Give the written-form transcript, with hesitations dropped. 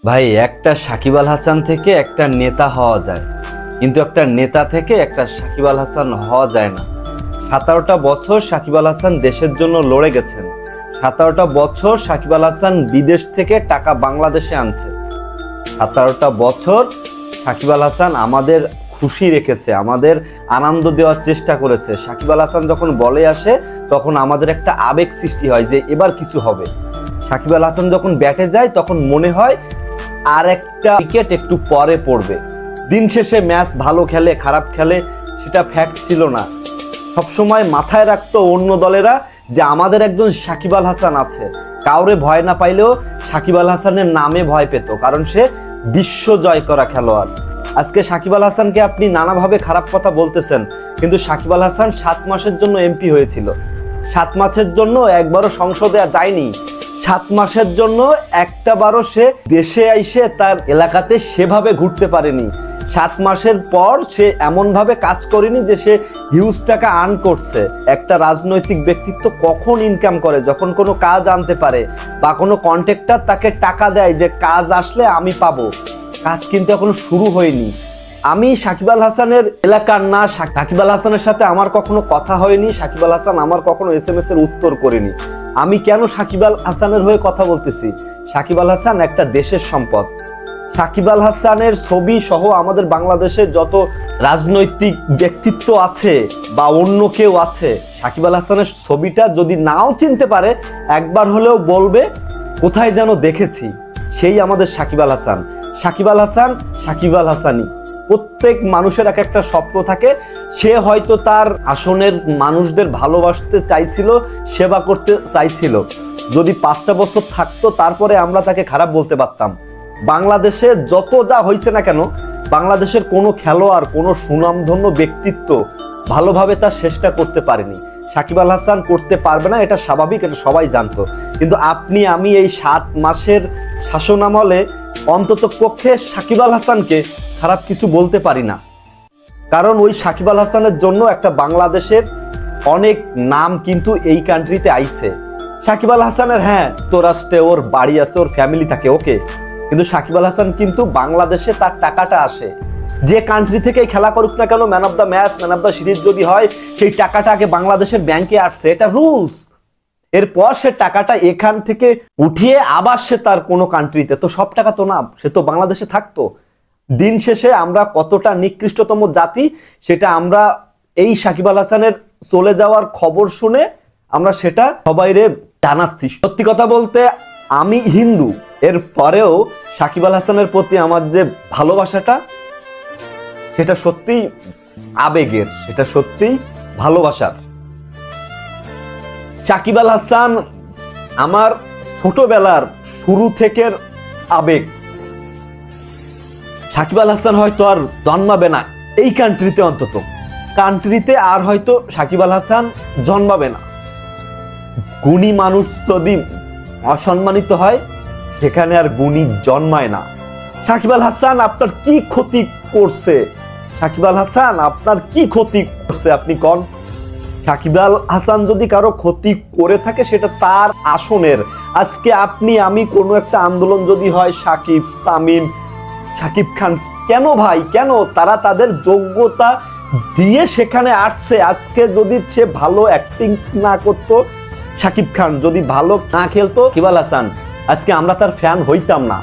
ভাই একটা সাকিব আল হাসান থেকে একটা নেতা হওয়া যায়, কিন্তু একটা নেতা থেকে একটা সাকিব আল হাসান হওয়া যায় না। 17টা বছর সাকিব আল হাসান দেশের জন্য লড়ে গেছেন। 17টা বছর সাকিব আল হাসান বিদেশ থেকে টাকা বাংলাদেশে আনছে। 17টা বছর সাকিব আল হাসান আমাদের খুশি রেখেছে, আমাদের আনন্দ দেওয়ার চেষ্টা করেছে। সাকিব আল হাসান যখন বলে আসে তখন আমাদের একটা আবেগ সৃষ্টি হয় যে এবার কিছু হবে। সাকিব আল হাসান যখন ব্যাটে যায় তখন মনে হয় আর একটা উইকেট একটু পরে পড়বে। দিন শেষে ম্যাচ ভালো খেলে খারাপ খেলে সেটা ফ্যাক্ট ছিল না। সবসময় মাথায় রাখতো অন্য দলেরা যে আমাদের একজন সাকিব আল হাসান আছে। কাউরে ভয় না পাইলেও সাকিব আল হাসানের নামে ভয় পেত, কারণ সে বিশ্ব জয় করা খেলোয়াড়। আজকে সাকিব আল হাসানকে আপনি নানাভাবে খারাপ কথা বলতেছেন, কিন্তু সাকিব আল হাসান 7 মাসের জন্য এমপি হয়েছিল। 7 মাসের জন্য একবারও সংসদে যায়নি। 7 মাসের জন্য একটাবারও সে দেশে আইসে তার এলাকাতে সেভাবে ঘুরতে পারেনি। 7 মাসের পর সে এমনভাবে কাজ করেনি যে সে হিউজ টাকা আর্ন করছে। একটা রাজনৈতিক ব্যক্তিত্ব কখন ইনকাম করে? যখন কোনো কাজ আনতে পারে বা কোনো কন্ট্রাক্টর তাকে টাকা দেয় যে কাজ আসলে আমি পাবো। কাজ কিন্তু এখনো শুরু হয়নি। আমি সাকিব আল হাসানের এলাকার না, সাকিব আল হাসানের সাথে আমার কখনো কথা হয়নি। সাকিব আল হাসান আমার কখনো SMS এর উত্তর করেনি। আমি কেন সাকিব আল হাসানের হয়ে কথা বলতেছি? সাকিব আল হাসান একটা দেশের সম্পদ। সাকিব আল হাসানের ছবি সহ আমাদের বাংলাদেশের যত রাজনৈতিক ব্যক্তিত্ব আছে বা অন্য কেউ আছে, সাকিব আল হাসানের ছবিটা যদি নাও চিনতে পারে একবার হলেও বলবে কোথায় যেন দেখেছি। সেই আমাদের সাকিব আল হাসান। সাকিব আল হাসান সাকিব আল হাসানই। প্রত্যেক মানুষের এক একটা স্বপ্ন থাকে। সে হয়তো তার আসনের মানুষদের ভালোবাসতে চাইছিল, সেবা করতে চাইছিল। যদি 5টা বছর থাকতো তারপরে আমরা তাকে খারাপ বলতে পারতাম। বাংলাদেশে যত যা হয়েছে না কেন, বাংলাদেশের কোনো খেলোয়াড়, কোনো সুনামধন্য ব্যক্তিত্ব ভালোভাবে তার শেষটা করতে পারেনি। সাকিব আল হাসান করতে পারবে না, এটা স্বাভাবিক, এটা সবাই জানতো। কিন্তু আপনি আমি এই 7 মাসের শাসনামলে অন্তত পক্ষে সাকিব আল হাসানকে খারাপ কিছু বলতে পারি না, কারণ ওই সাকিব আল হাসানের জন্য একটা বাংলাদেশের অনেক নাম কিন্তু এই কান্ট্রিতে আইছে। সাকিব আল হাসানের যুক্তরাষ্ট্রে ওর বাড়ি আছে, ওর ফ্যামিলি থাকে, ওকে, কিন্তু সাকিব আল হাসান কিন্তু বাংলাদেশে তার টাকাটা আসে। যে কান্ট্রি থেকে খেলা করুক না কেন, man of the match, man of the series যদি হয়, সেই টাকাটা আগে বাংলাদেশের ব্যাংকে আসছে, এটা রুলস। এরপর সে টাকাটা এখান থেকে উঠিয়ে আবার সে তার কোনো কান্ট্রিতে, তো সব টাকা তো না, সে তো বাংলাদেশে থাকতো। দিন শেষে আমরা কতটা নিকৃষ্টতম জাতি সেটা আমরা এই সাকিব আল হাসানের চলে যাওয়ার খবর শুনে আমরা সেটা সবাইরে জানাচ্ছি। সত্যি কথা বলতে আমি হিন্দু, এর পরেও সাকিব আল হাসানের প্রতি আমার যে ভালোবাসাটা সেটা সত্যিই আবেগের, সেটা সত্যিই ভালোবাসার। সাকিব আল হাসান আমার ছোটবেলার শুরু থেকের আবেগ। সাকিব আল হাসান হয়তো আর জন্মাবে না এই কান্ট্রিতে, অন্তত কান্ট্রিতে আর হয়তো সাকিব আল হাসান জন্মাবে না। গুণী মানুষ যদি অসম্মানিত হয় সেখানে আর গুণী জন্মায় না। সাকিব আল হাসান আপনার কি ক্ষতি করছে? সাকিব আল হাসান আপনার কি ক্ষতি করছে আপনি কোন? সাকিব আল হাসান যদি কারো ক্ষতি করে থাকে সেটা তার আসনের। আজকে আপনি আমি কোনো একটা আন্দোলন যদি হয়, সাকিব, তামিম, সাকিব খান, কেন ভাই, কেন? তারা তাদের যোগ্যতা দিয়ে সেখানে আসছে। আজকে যদি সে ভালো অ্যাক্টিং না করতো, সাকিব খান যদি ভালো না খেলতো, সাকিব আল হাসান, আজকে আমরা তার ফ্যান হইতাম না।